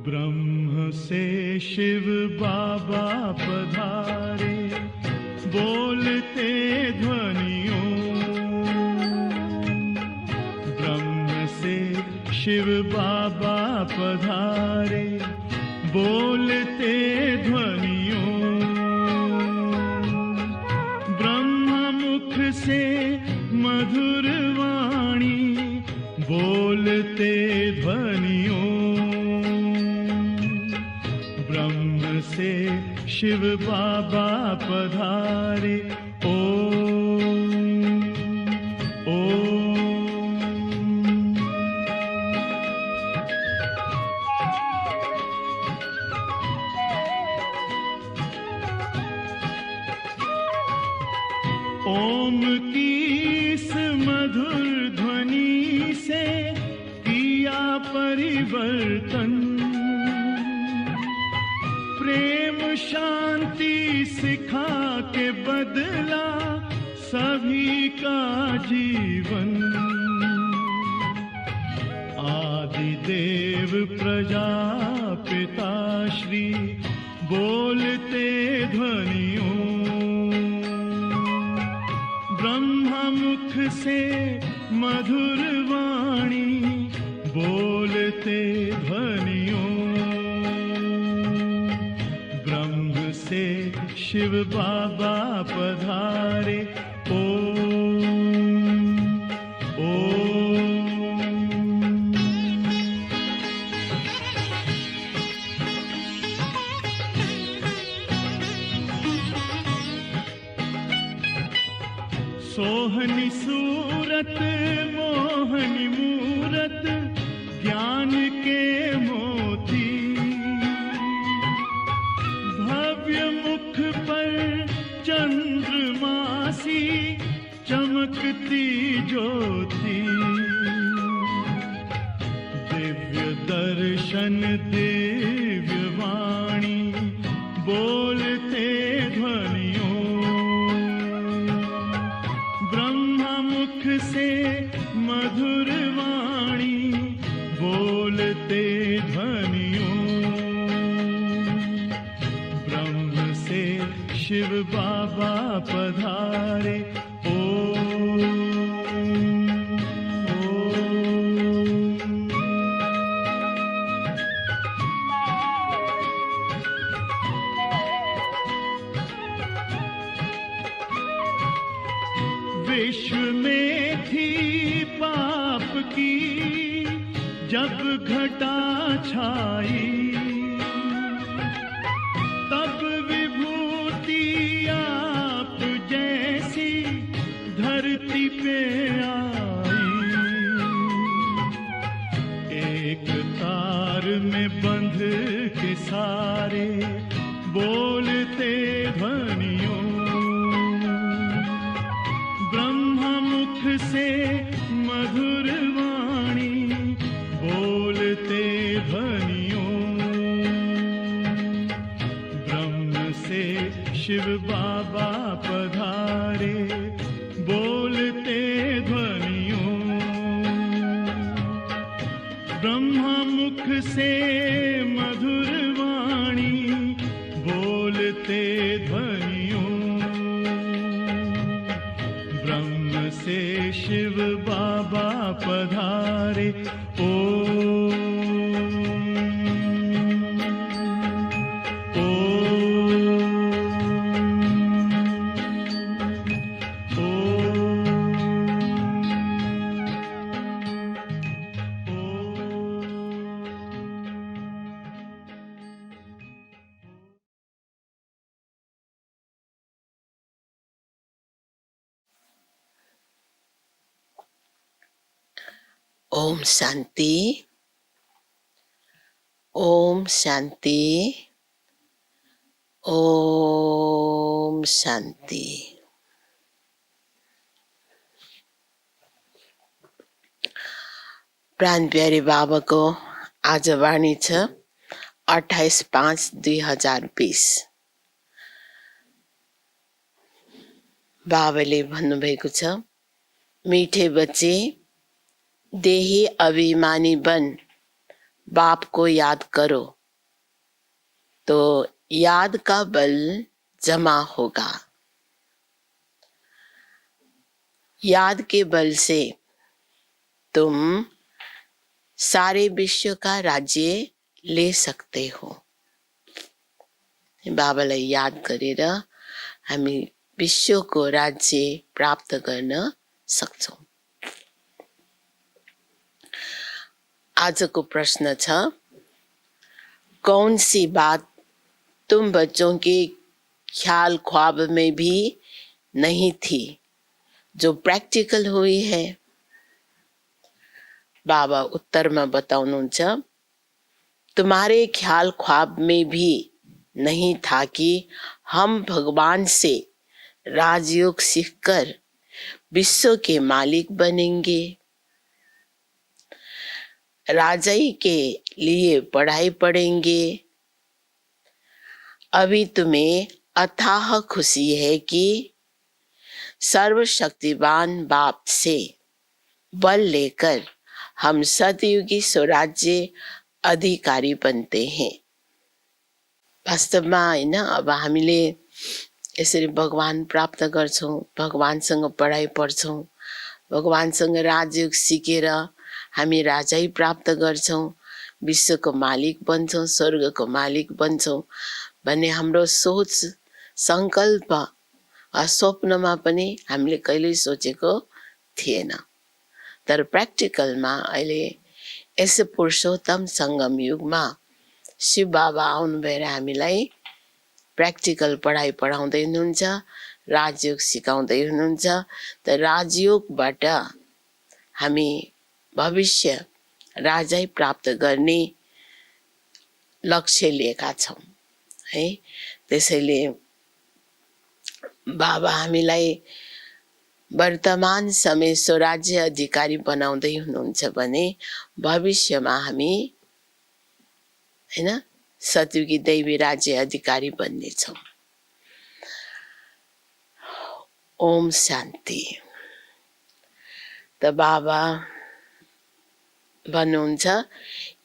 ब्रह्म से शिव बाबा पधारे, बोलते ध्वनियों। ब्रह्म से शिव बाबा पधारे, बोलते ध्वनियों। ब्रह्म मुख से मधुर वाणी, बोलते ध्वनियों। ब्रह्म से शिव बाबा पधारे, ओम ओम। ओम की इस मधुर ध्वनि से किया परिवर्तन। प्रेम शांति सिखा के बदला सभी का जीवन। आदि देव प्रजापिता श्री, बोलते ध्वनियों। ब्रह्मा मुख से मधुर वाणी, बोलते ध्वनियों। ब्रह्म से शिव बाबा पधारे, ओम ओम। सोहनी सूरत मोहनी मूरत, ज्ञान के मोती। भव्य मुख पर चंद्रमासी, चमकती ज्योति। दिव्य दर्शन दिव्य वाणी, बोलते ध्वनियों। ब्रह्मा मुख से मधुर वाणी, बोलते ध्वनियों। ब्रह्म से शिव बाबा पधारे, ओम ओम। विश्व में थी पाप की जब घटा छाई, तब विभूति आप जैसी धरती पे आई। एक तार में बंध के सारे, बोलते ध्वनियों। ब्रह्मा मुख से मधुर वाणी, बोलते ध्वनियों। ब्रह्म से शिव बाबा पधारे, बोलते ध्वनियों। ब्रह्मा मुख से मधुर वाणी, बोलते ध्वनियों। ब्रह्म से शिव बाबा पधारे, ओम ओम शांति, ओम शांति, ओम शांति। प्राण प्यारे बाबाको आज वाणी छ 28/5/2020। बाबाले भन्नुभएको छ, मीठे बच्चे देही अभिमानी बन बाप को याद करो तो याद का बल जमा होगा। याद के बल से तुम सारे विश्व का राज्य ले सकते हो। बाबालाई याद गरेर हामी विश्वको राज्य प्राप्त गर्न सक्छौं। आजको प्रश्न छ, कौन सी बात तुम बच्चों के ख्याल ख्वाब में भी नहीं थी जो प्रैक्टिकल हुई है? बाबा उत्तरमा बताउनुहुन्छ, तुम्हारे ख्याल ख्वाब में भी नहीं था कि हम भगवान से राजयोग सीखकर विश्व के मालिक बनेंगे। राजाई के लिए पढ़ाई पढ़ेंगे। अभी तुम्हें अथाह खुशी है कि सर्वशक्तिवान बाप से बल लेकर हम सतयुगी स्वराज्य अधिकारी बनते हैं। वास्तवमा हैन, अब हामीले यसरी भगवान प्राप्त गर्छौं, भगवानसँग पढाइ पढ्छौं, भगवानसँग राजयोग सिकेर हामी राजाई प्राप्त गर्छौं, विश्वको मालिक बन्छौं, स्वर्गको मालिक बन्छौं भन्ने हाम्रो सोच संकल्प स्वप्नमा पनि हामीले कहिल्यै सोचेको थिएन। तर प्र्याक्टिकलमा अहिले यस पुरुषोत्तम संगम युगमा शिव बाबा आउनु भएर हामीलाई प्र्याक्टिकल पढाइ पढाउँदै हुनुहुन्छ, राजयोग सिकाउँदै हुनुहुन्छ। त राजयोगबाट हामी भविष्य राजाई प्राप्त गर्ने लक्ष्य लिएका छौं है। त्यसैले बाबा हामीलाई वर्तमान समय स्वराज्य अधिकारी बनाउँदै हुनुहुन्छ भने भविष्यमा हामी हैन सतयुगी दैवी राज्य अधिकारी बन्नेछौं। ओम शान्ति। त बाबा भन्नुहुन्छ,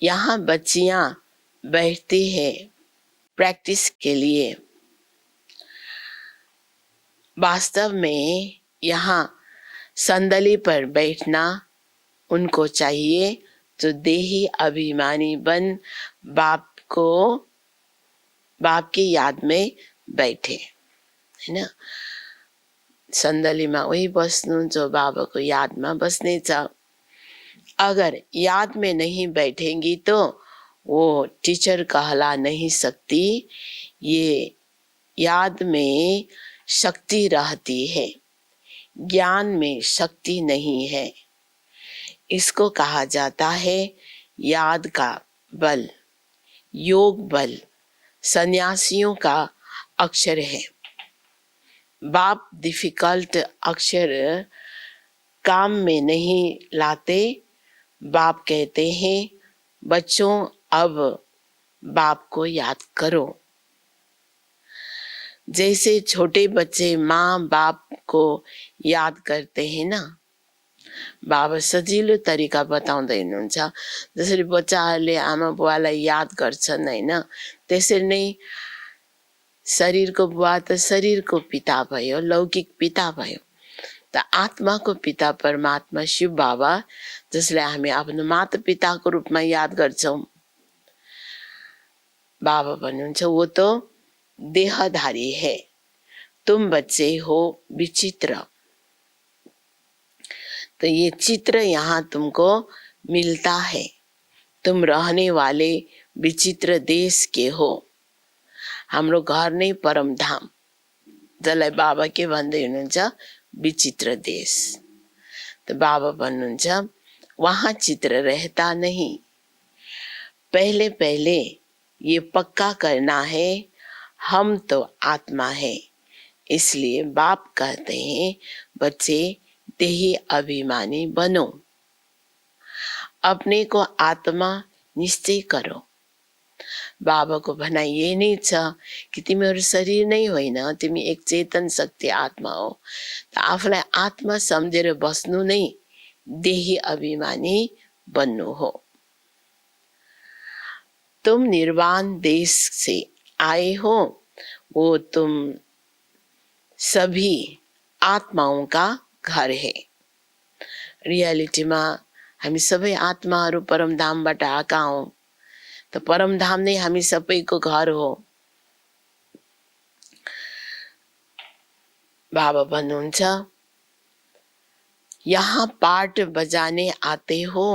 यहाँ बच्चियां बैठती है प्रैक्टिस के लिए। वास्तव में यहाँ संदली पर बैठना उनको चाहिए जो देही अभिमानी बन बाप की याद में बैठे हैन। संदलीमा वही बस्नु जो बाबा को याद में बसने छ। अगर याद में नहीं बैठेंगी तो वो टीचर कहला नहीं सकती। ये याद में शक्ति रहती है, ज्ञान में शक्ति नहीं है। इसको कहा जाता है याद का बल, योग बल सन्यासियों का अक्षर है। बाप डिफिकल्ट अक्षर काम में नहीं लाते। बाप कहते हैं, बच्चों अब बाप को याद करो। जैसे छोटे बच्चे माँ बाप को याद करते हैं ना, बाबा सजिलो तरिका बताउँदै हुनुहुन्छ। जसरी बच्चाहरूले आमा बुवालाई याद गर्छन् हैन, त्यसरी नै शरीरको बुवा त शरीरको पिता भयो, लौकिक पिता भयो। त आत्माको पिता परमात्मा शिव बाबा जसलाई हामी आफ्नो माता पिताको रूपमा याद गर्छौं, बाबा भन्नुहुन्छ, वो तो देहधारी है, तुम बच्चे हो विचित्र। तो ये चित्र यहाँ तुमको मिलता है। तुम रहने वाले विचित्र देश के हो। हाम्रो घर नै परम धाम, जसलाई बाबा के भन्दै हुनुहुन्छ, विचित्र देश। तो बाबा भन्नुहुन्छ, वहाँ चित्र रहता नहीं। पहले पहले ये पक्का करना है, हम तो आत्मा है। इसलिए बाप कहते हैं, बच्चे देही अभिमानी बनो। अपने को आत्मा निश्चय करो। बाबाको भनाइ यही नै छ कि तिमीहरू शरीर नै होइन, तिमी एक चेतन शक्ति आत्मा हो। त आफूलाई आत्मा सम्झेर बस्नु नै देही अभिमानी बन्नु हो। तुम निर्वाण देश से आए हो, वो तुम सभी आत्माओं का घर है। रियालिटीमा हामी सबै आत्माहरू परमधामबाट आएका हौं। त परमधाम नै हामी सबैको घर हो। बाबा भन्नुहुन्छ, यहाँ पाठ बजाने आते हो,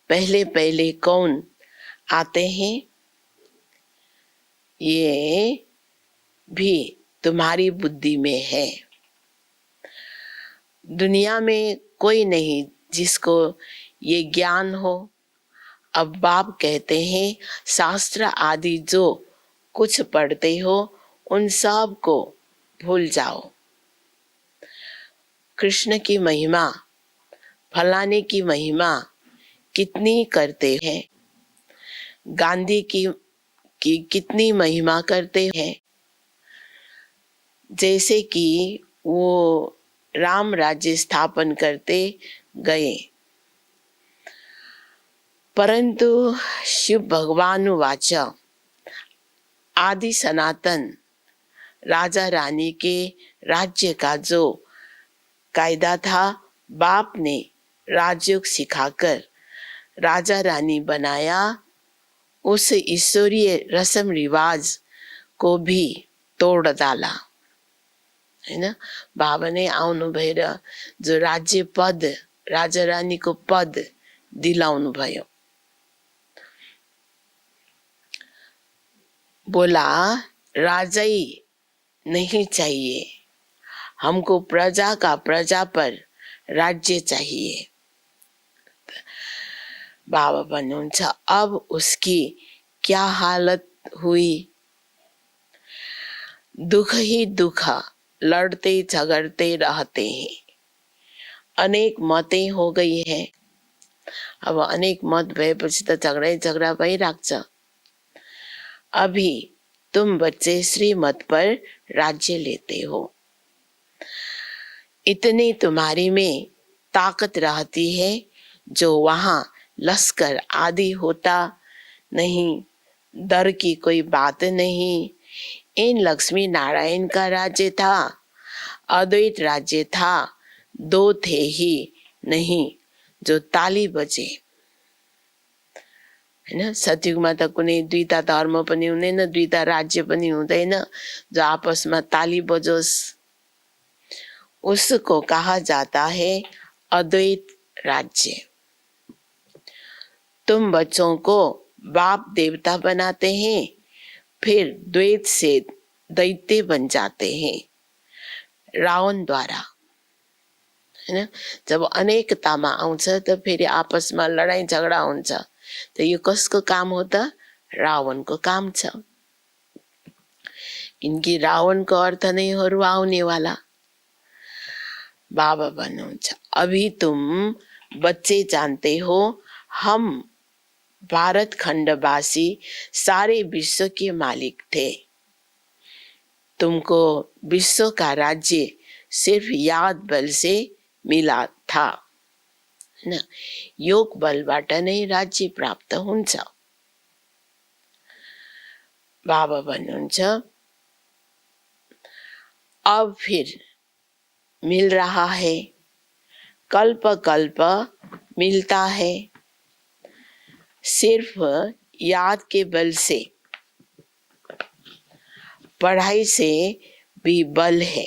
पहले पहले कौन आते हैं? ये भी तुम्हारी बुद्धि में है। दुनिया में कोई नहीं जिसको ये ज्ञान हो। अब बाप कहते हैं, शास्त्र आदि जो कुछ पढ़ते हो उन सब को भूल जाओ। कृष्ण की महिमा, फलाने की महिमा कितनी करते हैं, गांधी की कितनी महिमा करते हैं। जैसे कि वो राम राज्य स्थापन करते गए, परंतु शिव भगवान वाच आदि सनातन राजा रानी के राज्य का जो कायदा था, बाप ने राजयोग सिखाकर राजा रानी बनाया। उस ईश्वरीय रस्म रिवाज को भी तोड़ डाला, हैन। बाबा ने आउनु भएर जो राज्य पद, राजा रानी को पद दिलाउनु भयो। बोला, राजाई नहीं चाहिए, हमको प्रजा का प्रजा पर राज्य चाहिए। बाबा भन्नुहुन्छ, अब उसकी क्या हालत हुई? दुख ही दुख, लड़ते झगड़ते रहते हैं। अनेक मतें हो गई है। अब अनेक मत भएपछि त झगडा भइराख्छ। अभी तुम बच्चे श्रीमत पर राज्य लेते हो। इतनी तुम्हारी में ताकत रहती है जो वहां लश्कर आदि होता नहीं, डर की कोई बात नहीं। इन लक्ष्मी नारायण का राज्य था, अद्वैत राज्य था, दो थे ही नहीं जो ताली बजे, हैन। सतयुगमा त कुनै दुईटा धर्म पनि हुँदैन, दुईटा राज्य पनि हुँदैन जो आपसमा ताली बजोस्। उसको कहा जाता है अद्वैत राज्य। तुम बच्चों को बाप देवता बनाते हैं, फिर द्वैत से दैत्य बन जाते हैं रावण द्वारा, हैन। जब अनेकतामा आउँछ त फेरि आपसमा लडाई झगडा हुन्छ। त यो कसको काम हो त? रावणको काम छ। किनकि रावणको अर्थ नै हो रुवाउने वाला। बाबा भन्नुहुन्छ, अभी तुम बच्चे जानते हो, हम भारत खंडवासी सारे विश्व के मालिक थे। तुमको विश्व का राज्य सिर्फ याद बल से मिला था, न योग बलबाट नै राज्य प्राप्त हुन्छ। बाबा भन्नुहुन्छ, अब फिर मिल रहा है, कल्प कल्प मिलता है। सिर्फ याद के बल से, पढ़ाई से भी बल है।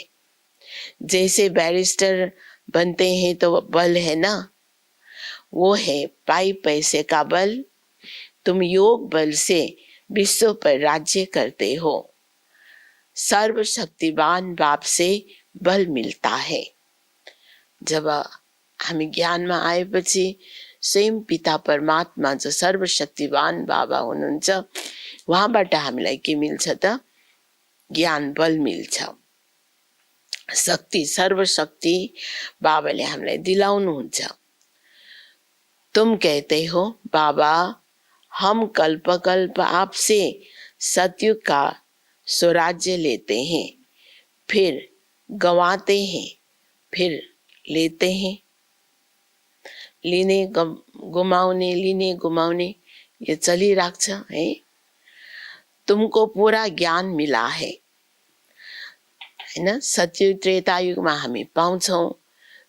जैसे बैरिस्टर बनते हैं तो बल है ना, वो है पाई पैसे का बल। तुम योग बल से विश्व पर राज्य करते हो। सर्वशक्तिवान बाप से बल मिलता है। जब हामी ज्ञानमा आएपछि स्वयं पिता परमात्मा जो सर्वशक्तिवान बाबा हुनुहुन्छ, उहाँबाट हामीलाई के मिल्छ त? ज्ञान बल मिल्छ। शक्ति, सर्वशक्ति बाबाले हामीलाई दिलाउनुहुन्छ। तुम कहते हो बाबा हम कल्प कल्प आपसे सतयुग का स्वराज्य लेते हैं, फिर गंवाते हैं, फिर लेते हैं। गुमाउने लिने गुमाउने ये चली राख्छ है। तुमको पूरा ज्ञान मिला है हैन। सतयुग त्रेतायुगमा हामी पाउँछौँ,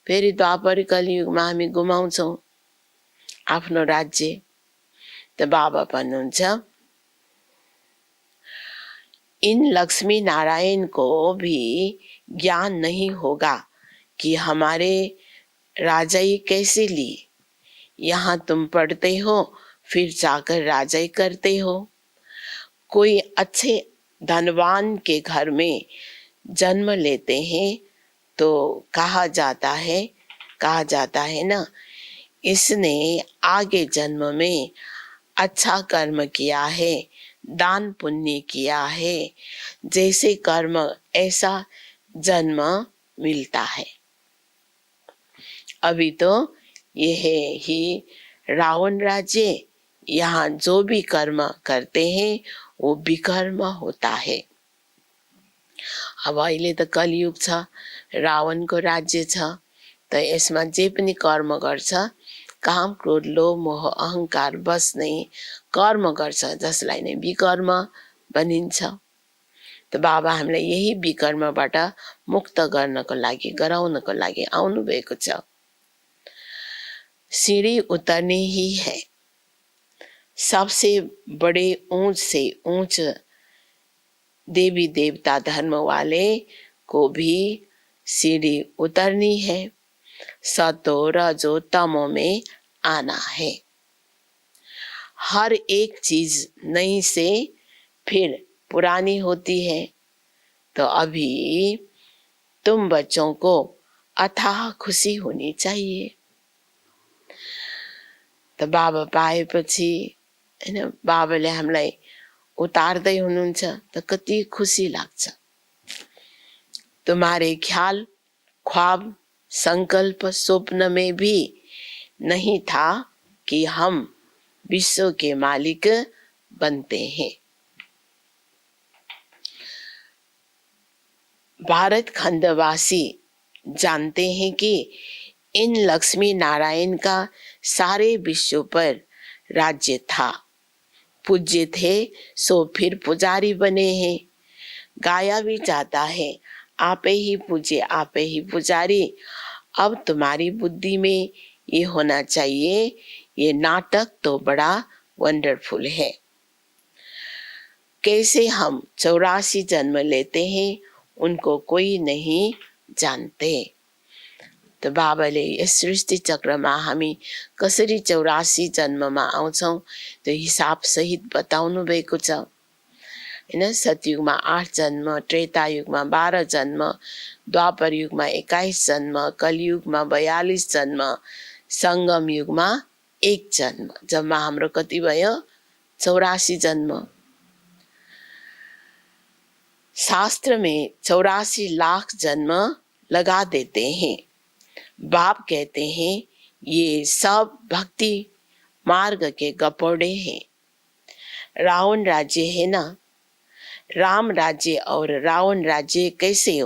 फेरि द्वापर कलियुगमा हामी गुमाउँछौँ आफ्नो राज्य। त बाबा भन्नुहुन्छ इन लक्ष्मी नारायण को भी ज्ञान नहीं होगा कि हमारे राजाई कैसे ली। यहाँ तुम पढ़ते हो फिर जाकर राजाई करते हो। कोई अच्छे धनवान के घर में जन्म लेते हैं तो कहा जाता है ना, इसने आगे जन्म में अच्छा कर्म किया है, दान पुण्य किया है, जैसे कर्म ऐसा जन्म मिलता है। अभी तो यह ही रावण राज्य, यहाँ जो भी कर्म करते हैं वो विकर्म होता है। अब अहिले त कलियुग छ, रावणको राज्य छ, त यसमा जे पनि कर्म गर्छ, काम क्रोध लोभ मोह अहंकार बस नै कर्म गर्छ, जसलाई नै विकर्म भनिन्छ। त बाबा हामीलाई यही विकर्मबाट मुक्त गर्नको लागि, गराउनको लागि आउनु भएको छ। सीढ़ी उतरनी ही है। सबसे बड़े ऊंच से ऊंच देवी देवता धर्म वाले को भी सीढ़ी उतरनी है। सतो रजो तमो में आना है। हर एक चीज नई से फिर पुरानी होती है। तो अभी तुम बच्चों को अथाह खुशी होनी चाहिए। तो बाबा पाएपछि हैन, बाबाले हामीलाई उतार्दै हुनुहुन्छ त कति खुसी लाग्छ। तुम्हारे ख्याल ख्वाब संकल्प स्वप्न में भी नहीं था कि हम विश्व के मालिक बनते हैं। भारत खंडवासी जानते हैं कि इन लक्ष्मी नारायण का सारे विश्व पर राज्य था। पूज्य थे सो फिर पुजारी बने हैं। गाया भी जाता है आपे ही पूज्य आपे ही पुजारी। अब तुम्हारी बुद्धि में ये होना चाहिए, ये नाटक तो बड़ा वंडरफुल है। कैसे हम 84 जन्म लेते हैं उनको कोई नहीं जानते। त बाबाले यस सृष्टि चक्रमा हामी कसरी 84 जन्ममा आउँछौं त्यो हिसाब सहित बताउनु भएको छ हैन। सतयुगमा 8 जन्म, त्रेतायुगमा 12 जन्म, द्वापर युगमा 21 जन्म, कलियुगमा 42 जन्म, संगम युगमा 1 जन्म। जम्मा हाम्रो कति भयो? 84 जन्म। शास्त्र में 84 लाख जन्म लगा देते हैं। बाप कहते हैं ये सब भक्ति मार्ग के गपोड़े हैं। रावण राज्य है ना, राम राज्य और रावण राज्य कैसे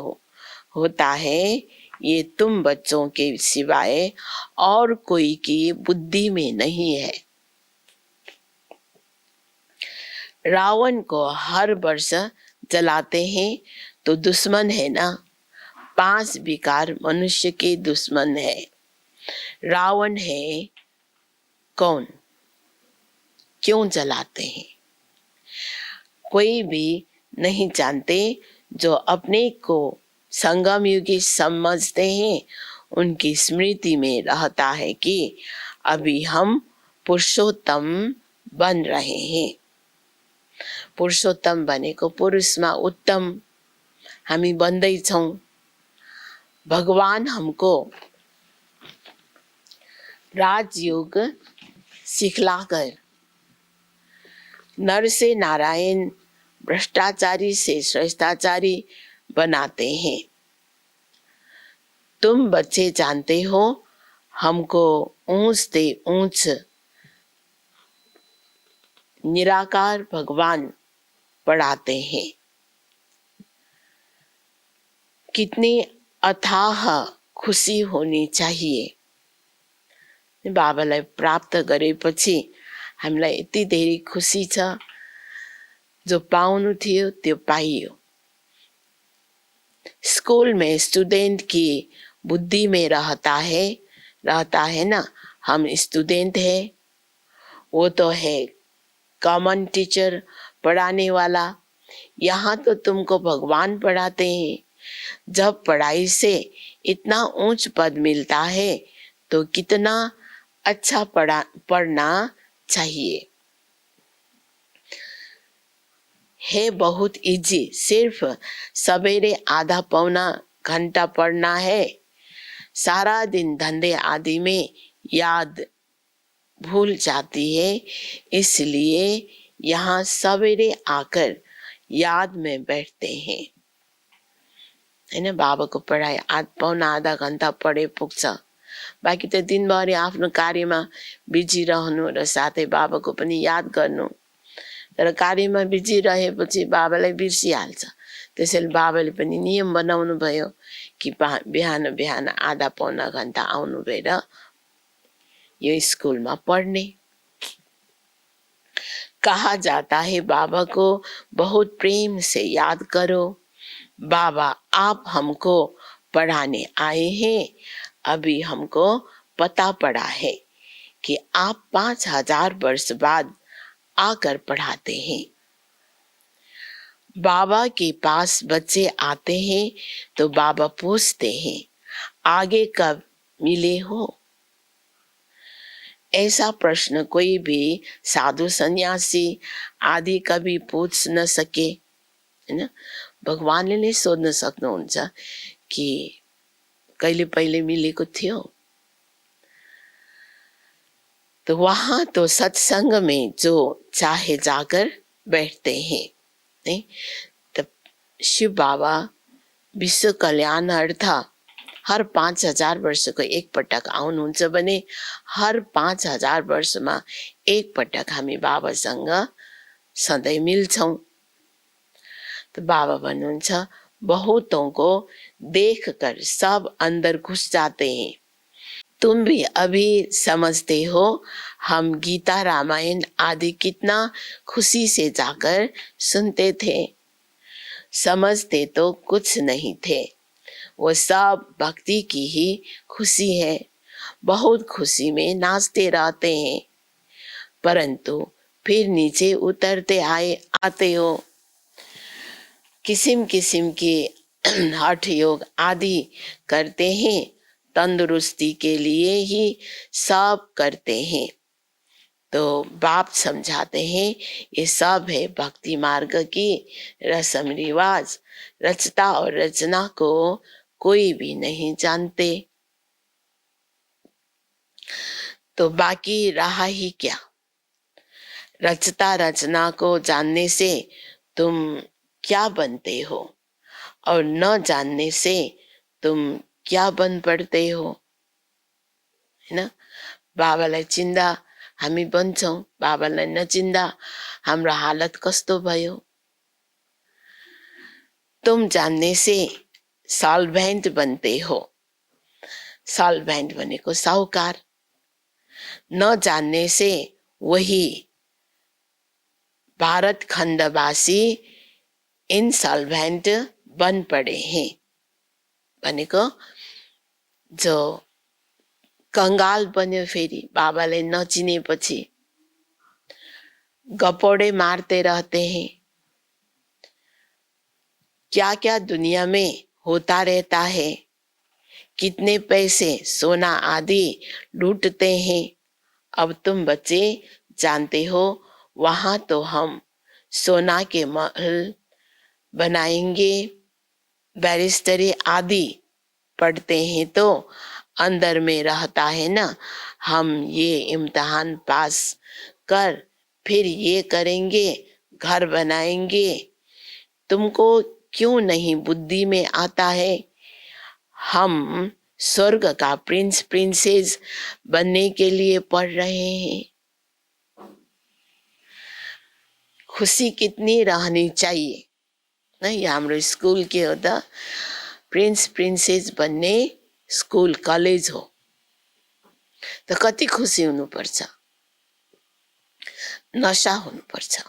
होता है ये तुम बच्चों के सिवाय और कोई की बुद्धि में नहीं है। रावण को हर वर्ष जलाते हैं तो दुश्मन है ना। 5 विकार मनुष्य के दुश्मन है। रावण है कौन? क्यों जलाते हैं? कोई भी नहीं जानते। जो अपने को संगम युगी समझते हैं उनकी स्मृति में रहता है कि अभी हम पुरुषोत्तम बन रहे हैं। पुरुषोत्तम बनेको पुरुषमा उत्तम हामी बन्दै छौं। भगवान हमको राजयोग सिखलाकर नर से नारायण, भ्रष्टाचारी से श्रेष्ठाचारी बनाते हैं। तुम बच्चे जानते हो हमको ऊंच से ऊंच निराकार भगवान पढ़ाते हैं। कितनी अथाह खुशी होनी चाहिए। बाबालाई प्राप्त गरेपछि हामीलाई यति धेरै खुसी छ, जो पाउनु थियो त्यो पाइयो। स्कूल में स्टूडेंट की बुद्धि में रहता है ना, हम स्टूडेंट है, वो तो है कॉमन टीचर पढ़ाने वाला। यहाँ तो तुमको भगवान पढ़ाते हैं। जब पढ़ाई से इतना ऊंच पद मिलता है तो कितना अच्छा पढ़ना चाहिए। है बहुत इजी, सिर्फ सवेरे आधा पौना घंटा पढ़ना है। सारा दिन धंधे आदि में याद भूल जाती है, इसलिए यहाँ सवेरे आकर याद में बैठते हैं। हैन, बाबाको पढाइ पौना आधा घन्टा पढे पुग्छ। बाँकी त दिनभरि आफ्नो कार्यमा बिजी रहनु र साथै बाबाको पनि याद गर्नु। तर कार्यमा बिजी रहेपछि बाबालाई बिर्सिहाल्छ। त्यसैले बाबाले पनि नियम बनाउनु भयो कि बिहान बिहान आधा पौना घन्टा आउनु भएर यो स्कुलमा पढ्ने। कहा जाता है बाबा को बहुत प्रेम से याद करो। बाबा आप हमको पढ़ाने आए हैं, अभी हमको पता पड़ा है कि आप 5000 वर्ष बाद आकर पढ़ाते हैं। बाबा के पास बच्चे आते हैं तो बाबा पूछते हैं आगे कब मिले हो। ऐसा प्रश्न कोई भी साधु सन्यासी आदि कभी पूछ न सके, हैन। भगवानले नै सोध्न सक्नुहुन्छ कि कहिले पहिले मिलेको थियो। तो वहां तो सत्संग में जो चाहे जाकर बैठते हैं, नहीं? तो शिव बाबा विश्व कल्याण अर्थ हर 5000 वर्षको एक पटक आउनुहुन्छ भने हर 5000 वर्षमा एक पटक हामी बाबासँग सधैँ मिल्छौं। तो बाबा भन्नुहुन्छ बहुतों को देखकर सब अंदर घुस जाते हैं। तुम भी अभी समझते हो हम गीता रामायण आदि कितना खुशी से जाकर सुनते थे। समझते तो कुछ नहीं थे, वो सब भक्ति की ही खुशी है। बहुत खुशी में नाचते रहते हैं, परंतु फिर नीचे उतरते आते हो। किस्म किस्म के हठ योग आदि करते हैं, तंदुरुस्ती के लिए ही सब करते हैं। तो बाप समझाते हैं ये सब है भक्ति मार्ग की रस्म रिवाज। रचता और रचना को कोई भी नहीं जानते, तो बाकी रहा ही क्या। रचता रचना को जानने से तुम क्या बनते हो और न जानने से तुम क्या बन पड़ते हो, हैन। बाबालाई चिन्दा हामी बन्छौं, बाबालाई नचिन्दा हाम्रो हालत कस्तो भयो। तुम जानने से सॉल्वेंट बनते हो। सॉल्वेंट भनेको साहुकार। न जानने से वही भारत खण्डवासी इनसॉल्वेंट बन पड़े हैं। भनेको जो कंगाल बन्यो, फेरि बाबाले नचिनेपछि गपोड़े मारते रहते हैं। क्या क्या दुनिया में होता रहता है, कितने पैसे सोना आदि लूटते हैं। अब तुम बच्चे जानते हो वहां तो हम सोना के महल बनाएंगे, बैरिस्टरी आदि पढ़ते हैं तो अंदर में रहता है ना, हम ये इम्तिहान पास कर फिर ये करेंगे, घर बनाएंगे। तुमको क्यों नहीं बुद्धि में आता है हम स्वर्ग का प्रिंस प्रिंसेस बनने के लिए पढ़ रहे हैं। खुशी कितनी रहनी चाहिए नहीं, हाम्रो स्कूल के होता प्रिंस प्रिंसेस बन्ने स्कूल कलेज हो त कति खुसी हुनुपर्छ, नशा हुनुपर्छ।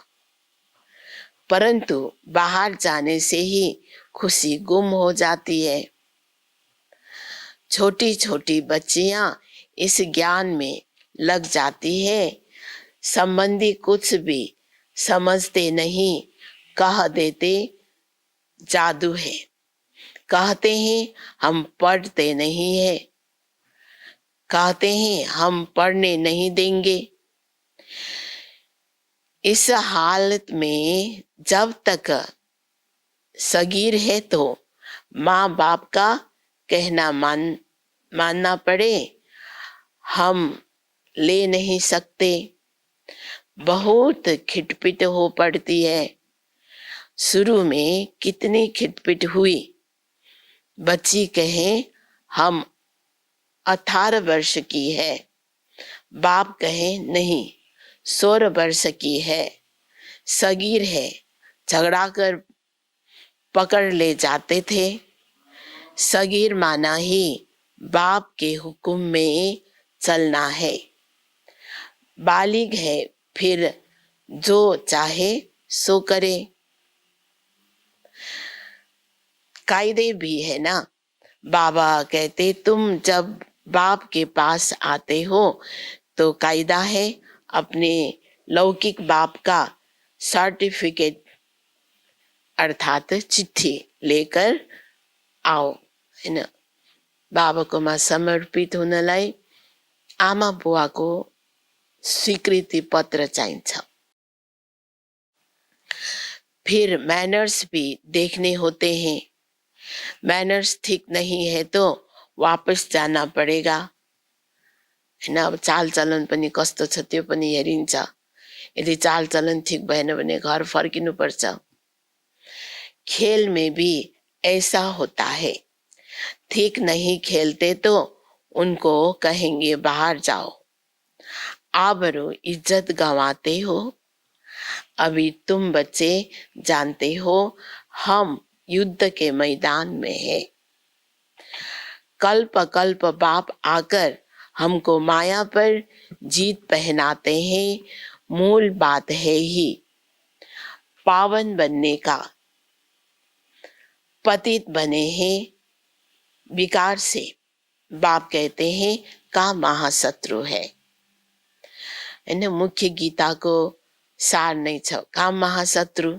परंतु बाहर जाने से ही खुशी गुम हो जाती है। छोटी छोटी बच्चियां इस ज्ञान में लग जाती है, संबंधी कुछ भी समझते नहीं, कह देते जादू है, कहते हैं हम पढ़ते नहीं है, कहते हैं हम पढ़ने नहीं देंगे। इस हालत में जब तक सगीर है तो माँ बाप का कहना मानना पड़े, हम ले नहीं सकते। बहुत खिटपिट हो पड़ती है। शुरू में कितनी खिटपिट हुई। बच्ची कहे हम 18 वर्ष की है, बाप कहे नहीं 16 वर्ष की है, सगीर है, झगड़ा कर पकड़ ले जाते थे। सगीर माना ही बाप के हुक्म में चलना है। बालिग है फिर जो चाहे सो करे। कायदे भी है ना। बाबा कहते तुम जब बाप के पास आते हो तो कायदा है अपने लौकिक बाप का सर्टिफिकेट अर्थात चिट्ठी लेकर आओ हैन। बाबाकोमा समर्पित हुनलाई आमा बुवाको स्वीकृति पत्र चाहिन्छ। फिर मैनर्स भी देखने होते हैं। मैनर्स ठीक नहीं है तो वापस जाना पड़ेगा हैन। अब चाल चलन पनि कस्तो छ त्यो पनि हेरिन्छ। यदि चाल चलन ठीक भएन भने घर फर्किनु पर्छ। खेल में भी ऐसा होता है। ठीक नहीं खेलते तो उनको कहेंगे बाहर जाओ, आबरू इज्जत गंवाते हो। अभी तुम बच्चे जानते हो हम युद्ध के मैदान में है। कल्प कल्प बाप आकर हमको माया पर जीत पहनाते हैं। मूल बात है ही पावन बनने का। पतित बने हैं विकार से। बाप कहते हैं का महाशत्रु है। मुख्य गीता को सार नहीं छ काम महाशत्रु।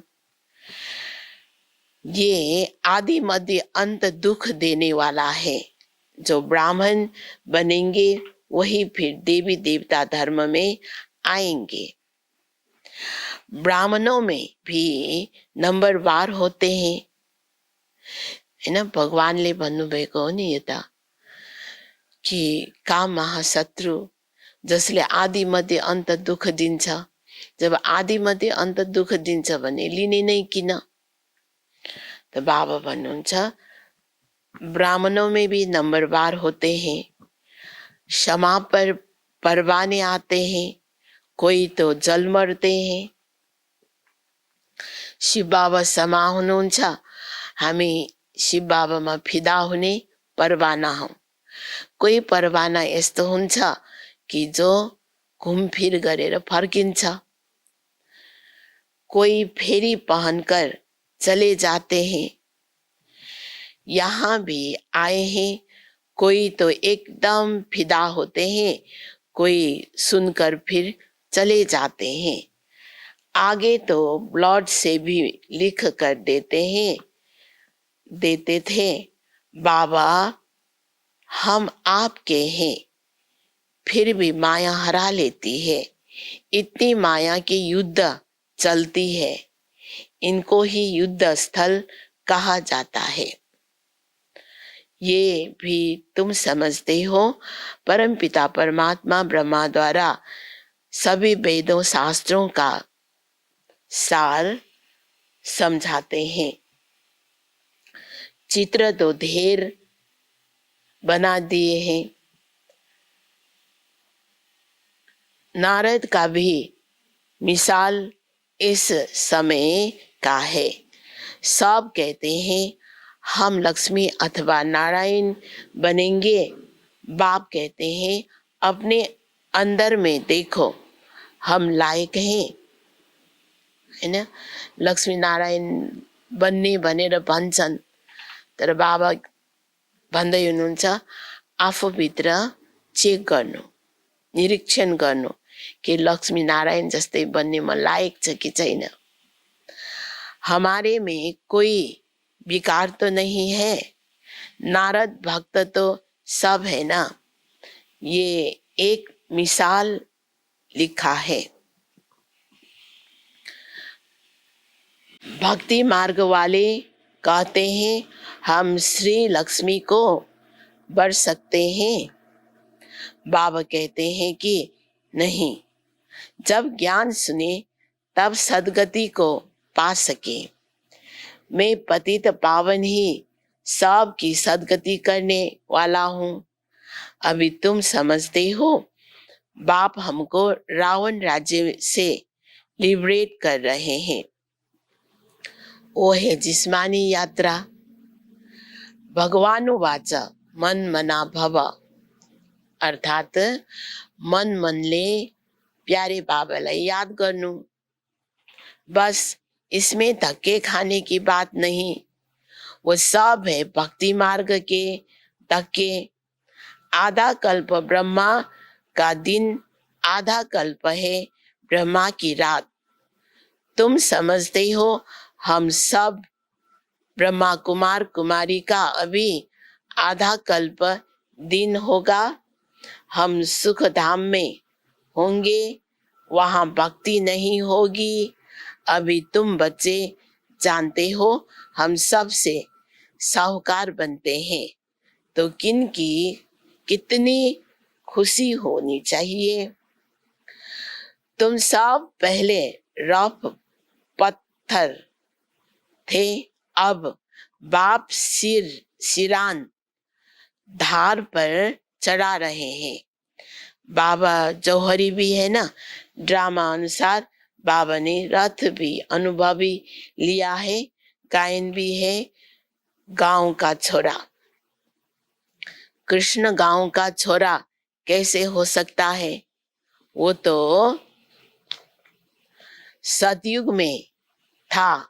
ये आदि मध्य अंत दुख देने वाला है। जो ब्राह्मण बनेंगे वही फिर देवी देवता धर्म में आएंगे। ब्राह्मणों में भी नंबरवार होते हैं हैन। भगवानले भन्नुभएको हो नि यता कि काम महाशत्रु जसले आदि मध्य अंत दुख दिन्छ। जब आदि मध्य अंत दुख दिन्छ भने लिने नै किन। तो बाबा भन्नुहुन्छ ब्राह्मणों में भी नंबरवार होते हैं। क्षमा पर परवाने आते हैं, कोई तो जल मरते हैं। शिव बाबा समा हुनुहुन्छ, हामी शिव बाबामा फिदा हुने परवाना हौ। कोही परवाना यस्तो हुन्छ कि जो घुमफिर गरेर फर्किन्छ। कोई फेरी पहनकर चले जाते हैं। यहाँ भी आए हैं, कोई तो एकदम फिदा होते हैं, कोई सुनकर फिर चले जाते हैं। आगे तो ब्लड से भी लिख कर देते थे बाबा हम आपके हैं। फिर भी माया हरा लेती है। इतनी माया की युद्ध चलती है। इनको ही युद्ध स्थल कहा जाता है। ये भी तुम समझते हो। परमपिता परमात्मा ब्रह्मा द्वारा सभी वेदों शास्त्रों का सार समझाते हैं। चित्र तो ढेर बना दिए हैं। नारद का भी मिसाल इस समय का है। सब कहते हैं हम लक्ष्मी अथवा नारायण बनेंगे। बाप कहते हैं अपने अंदर में देखो हम लायक हैं, है ना। लक्ष्मी नारायण बन्ने भनेर भन्छन्, तर बाबा भन्दै हुनुहुन्छ आफूभित्र चेक गर्नु, निरीक्षण गर्नु कि लक्ष्मी नारायण जस्तै बन्ने म लायक छ कि छैन। हमारे में कोई विकार तो नहीं है, नारद भक्त तो सब है ना। ये एक मिसाल लिखा है। भक्ति मार्ग वाले कहते हैं हम श्री लक्ष्मी को बर सकते हैं। बाबा कहते हैं कि नहीं, जब ज्ञान सुने तब सदगति को पा सके। मैं पतित पावन ही सब की सदगति करने वाला हूँ। अभी तुम समझते हो बाप हमको रावण राज्य से लिबरेट कर रहे हैं। वो है जिस्मानी यात्रा। भगवानुवाच मन मना भव, अर्थात मन मनले प्यारे बाबालाई याद गर्नु। बस इसमें धक्के खाने की बात नहीं, वो सब है भक्ति मार्ग के धक्के। आधा कल्प ब्रह्मा का दिन, आधा कल्प है ब्रह्मा की रात। तुम समझते हो हम सब ब्रह्मा कुमार कुमारी का अभी आधा कल्प दिन होगा। हम सुख धाम में होंगे, वहां भक्ति नहीं होगी। अभी तुम बच्चे जानते हो हम सब से साहूकार बनते हैं, तो किन की कितनी खुशी होनी चाहिए। तुम सब पहले रफ पत्थर थे, अब बाप सिरान धार पर चढ़ा रहे हैं। बाबा जौहरी भी है ना, ड्रामा अनुसार बाबा ने रथ भी अनुभवी लिया है, गायन भी है। गांव का छोरा, कृष्ण गांव का छोरा कैसे हो सकता है? वो तो सतयुग में था।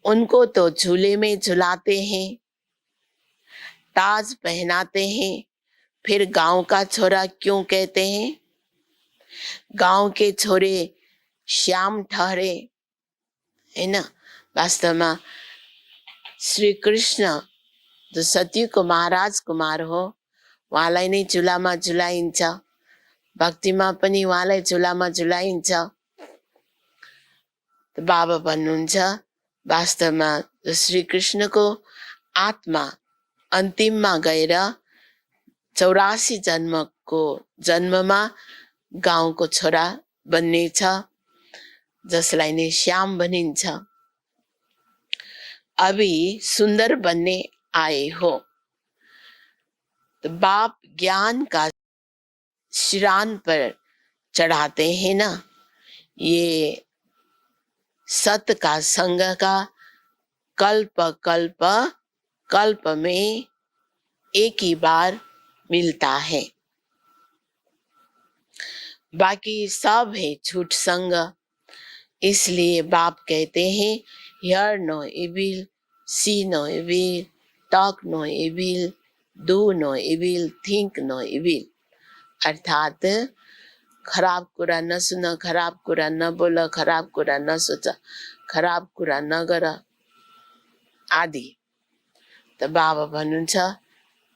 उनको तो झूले में झुलाते हैं, ताज पहनाते हैं, फिर गांव का छोरा क्यों कहते हैं? गांव के छोरे श्याम ठहरे, है ना। वास्तव में श्री कृष्ण जो सतयुगको महाराज कुमार हो, उहाँलाई नै झुलामा झुलाइन्छ, भक्तिमा पनि उहाँलाई झुलामा झुलाइन्छ। तो बाबा भन्नुहुन्छ वास्तवमा श्री कृष्णको आत्मा अन्तिममा गएर 84 जन्मको जन्ममा गाउँको छोरा बन्नेछ, जसलाई नै श्याम भनिन्छ। अभी सुंदर बनने आए हो। तो बाप ज्ञान का शिरान पर चढ़ाते हैं ना। ये सत का संग का कल्प कल्प कल्प में एक ही बार मिलता है, बाकी सब है झूठ संग। इसलिए बाप कहते हैं hear no evil, see no evil, talk no evil, do no evil, think no evil। अर्थात खराब कुरा नसुन, खराब कुरा नबोल, खराब कुरा नसोच, खराब कुरा नगर आदि। तो बाबा भन्नुहुन्छ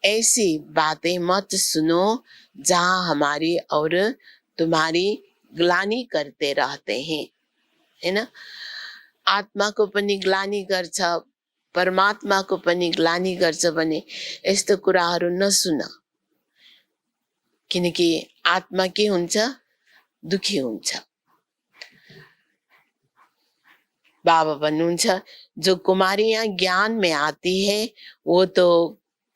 ऐसी बातें मत सुनो जहाँ हमारी और तुम्हारी ग्लानी करते रहते हैं, है ना। आत्माको पनि ग्लानी गर्छ, परमात्माको पनि ग्लानी गर्छ भने यस्तो कुराहरू नसुन। किनकि आत्मा के हुन्छ? दुखी हुन्छ। बाबा भन्नुहुन्छ जो कुमारियां ज्ञान में आती है वो तो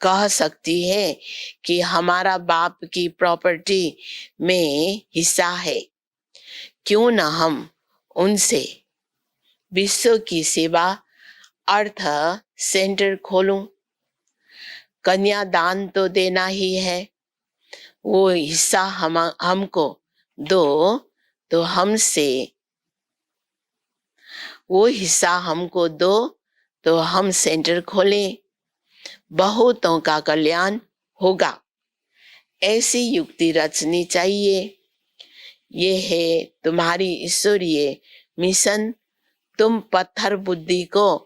कह सकती है कि हमारा बाप की प्रॉपर्टी में हिस्सा है, क्यों न हम उनसे विश्व की सेवा अर्थ सेंटर खोलूं। कन्यादान तो देना ही है, वो हिस्सा हमको दो, तो हमसे वो हिस्सा हमको दो तो हम सेंटर खोलें, बहुतों का कल्याण होगा। ऐसी युक्ति रचनी चाहिए। ये है तुम्हारी ईश्वरीय मिशन। तुम पत्थर बुद्धि को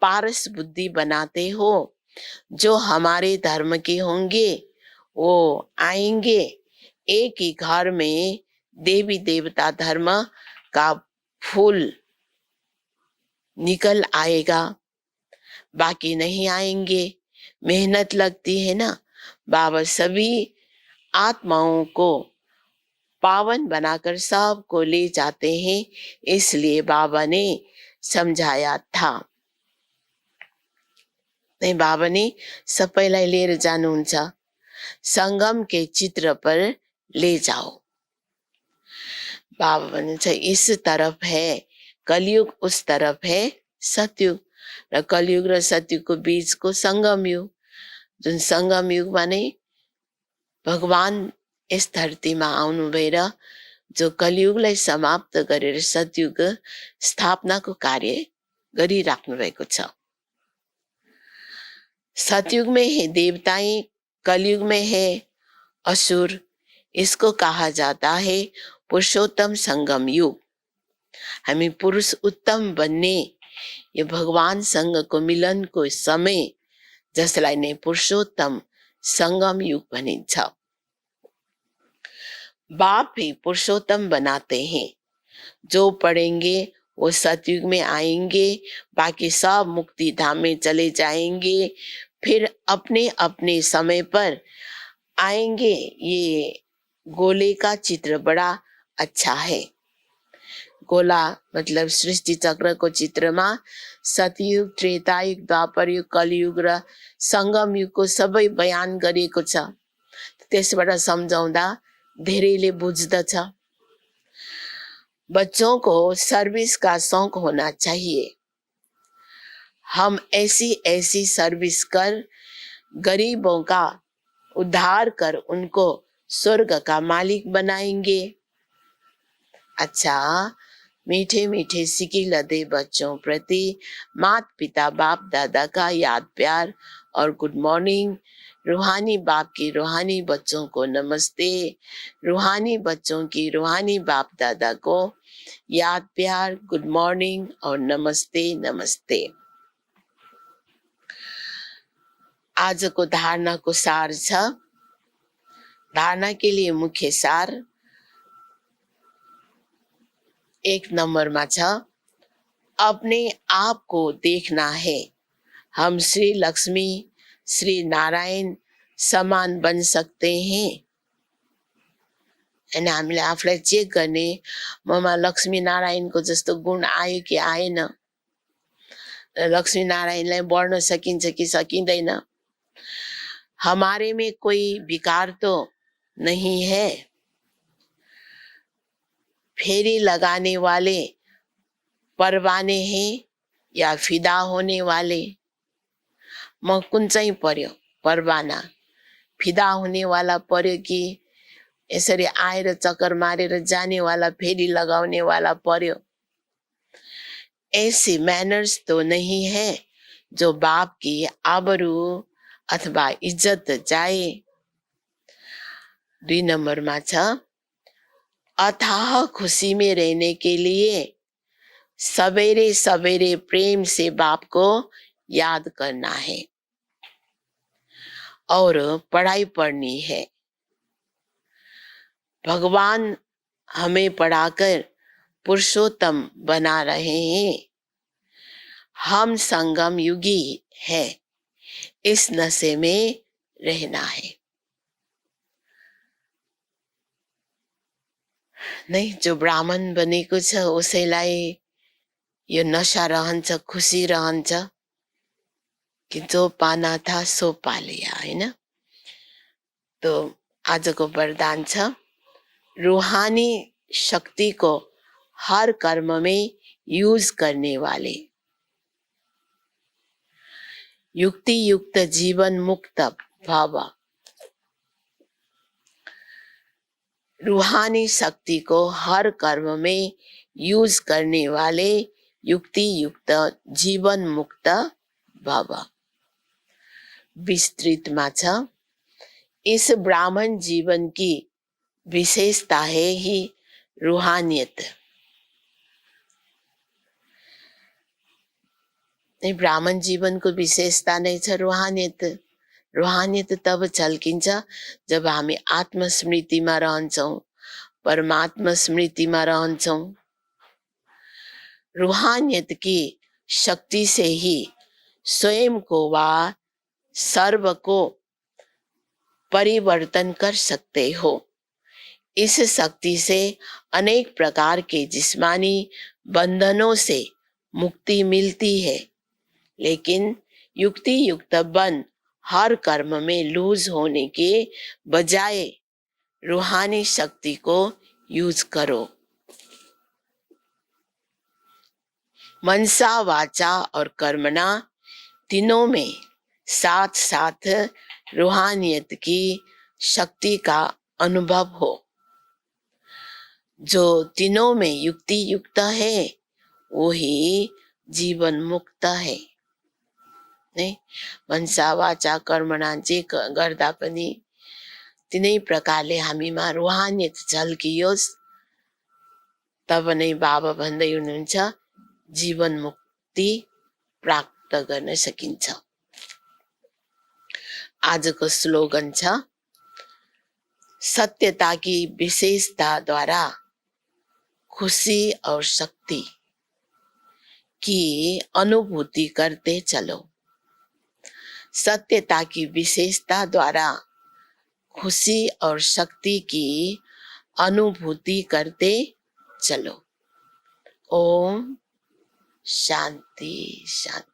पारस बुद्धि बनाते हो। जो हमारे धर्म के होंगे वो आएंगे। एक ही घर में देवी देवता धर्म का फूल निकल आएगा, बाकी नहीं आएंगे। मेहनत लगती है ना। बाबा सभी आत्माओं को पावन बनाकर सबको ले जाते हैं, इसलिए बाबा ने समझाया था। नहीं, बाबा ने सबैलाई लिएर जानुहुन्छ। संगम के चित्र पर ले जाओ। बाबा भन्नुहुन्छ इस तरफ है कलयुग, उस तरफ है सतयुग, र कलयुग र सतयुगको बीचको संगम युग। जुन संगम युगमा नै भगवान यस धरतीमा आउनु भएर जो कलयुगलाई समाप्त गरेर सतयुग स्थापनाको कार्य गरिराख्नु भएको छ। सतयुग में है देवताएं, कलयुग में है असुर। इसको कहा जाता है पुरुषोत्तम संगम युग। हामी पुरुष उत्तम बन्ने यो भगवान सँगको मिलनको समय, जसलाई नै पुरुषोत्तम संगम युग भनिन्छ। बाप ही पुरुषोत्तम बनाते हैं। जो पढ़ेंगे वो सतयुग में आएंगे, बाकी सब मुक्ति धाम में चले जाएंगे, फिर अपने अपने समय पर आएंगे। ये गोले का चित्र बड़ा अच्छा है। गोला मतलब सृष्टि चक्र को चित्रमा सतयुग, त्रेतायुग, द्वापर युग, कलयुग र संगम युग को सबै बयान गरिएको छ। त्यसबाट सम्झाउँदा धेरैले बुझ्दछ। बच्चों को सर्विस का शौक होना चाहिए। हम ऐसी ऐसी सर्विस कर गरीबों का उद्धार कर उनको स्वर्ग का मालिक बनाएंगे। अच्छा, मीठे मीठे सिकिलदे बच्चों प्रति माता पिता बाप दादा का याद प्यार और गुड मॉर्निंग। रूहानी बाप की रूहानी बच्चों को नमस्ते। रूहानी बच्चों की रूहानी बाप दादा को याद प्यार, गुड मॉर्निंग और नमस्ते नमस्ते। आज को धारणा को सार छ। धारणा के लिए मुख्य सार 1 नंबरमा छ, अपने आप को देखना है। हम श्री लक्ष्मी श्री नारायण समान बन सकते हैं। अनि हामीले आफूलाई चेक गर्ने, ममा लक्ष्मी नारायणको जस्तो गुण आयो कि आएन, लक्ष्मी नारायणलाई बढ्न सकिन्छ कि सकिँदैन। हमारे में कोई विकार तो नहीं है। फेरी लगाने वाले परवाने हैं या फिदा होने वाले। म कुन चाहिँ पर्यो, परवाना फिदा होने वाला पर्यो कि यसरी आएर चक्कर मारेर जाने वाला, फेरी लगाउने वाला पर्यो। ऐसे मैनर्स तो नहीं है जो बाप की आबरू अथवा इज्जत जाए। 2 नंबरमा छ, अथाह खुशी में रहने के लिए सवेरे सवेरे प्रेम से बाप को याद करना है और पढ़ाई पढ़नी है। भगवान हमें पढ़ाकर पुरुषोत्तम बना रहे हैं। हम संगम युगी है, इस नशे में रहना है। नहीं, जो ब्राह्मण बनेको छ उसैलाई यो नशा रहन्छ, खुसी रहन्छ। कि जो पाना था सो पा लिया, हैन। तो आजको वरदान छ, रूहानी शक्ति को हर कर्म में यूज करने वाले, युक्ति युक्त जीवन मुक्त भाव। रूहानी शक्ति को हर कर्म में यूज करने वाले, युक्ति युक्त जीवन मुक्त भाव। विस्तृतमा छ, इस ब्राह्मण जीवन की विशेषता है ही रूहानियत। ब्राह्मण जीवन को विशेषता नै छ रूहानियत। रूहानियत तब झल्किन्छ जब हामी आत्मस्मृतिमा रहन्छौं, परमात्मा स्मृतिमा रहन्छौं। रूहानियत की शक्ति से ही स्वयं को वा सर्व को परिवर्तन कर सकते हो। इस शक्ति से अनेक प्रकार के जिस्मानी बंधनों से मुक्ति मिलती है, लेकिन युक्ति युक्त बन हर कर्म में लूज होने के बजाय रूहानी शक्ति को यूज करो। मनसा वाचा और कर्मणा तीनों में साथ साथ रूहानियत की शक्ति का अनुभव हो। जो तीनों में युक्ति युक्त है वो ही जीवन मुक्त है। नहीं, मनसा वाचा कर्मणा जे गर्दा पनि तिनै प्रकारले हामीमा रूहानियत झल्कियोस्, तब नै बाबा भन्दै हुनुहुन्छ जीवन मुक्ति प्राप्त गर्न सकिन्छ। आजको स्लोगन छ, सत्यता की विशेषता द्वारा खुशी और शक्ति की अनुभूति करते चलो। सत्यता की विशेषता द्वारा खुशी और शक्ति की अनुभूति करते चलो। ओम शांति शांति।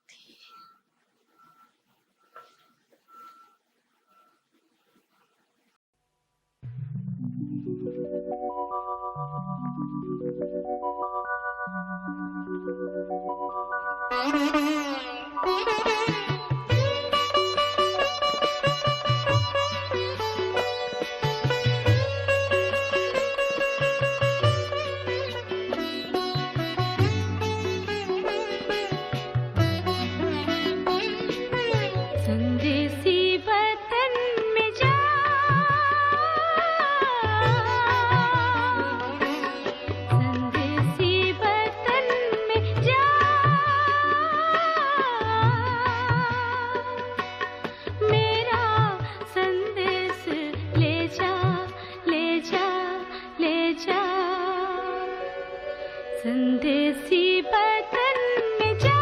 संदेसी बदन में जा,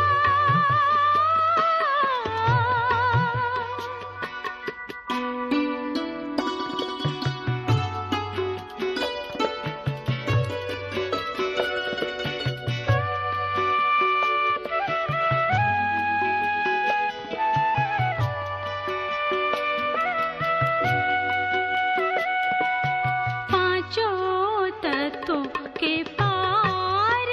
पांचों तत्वों के पार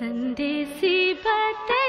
संदेसी बतन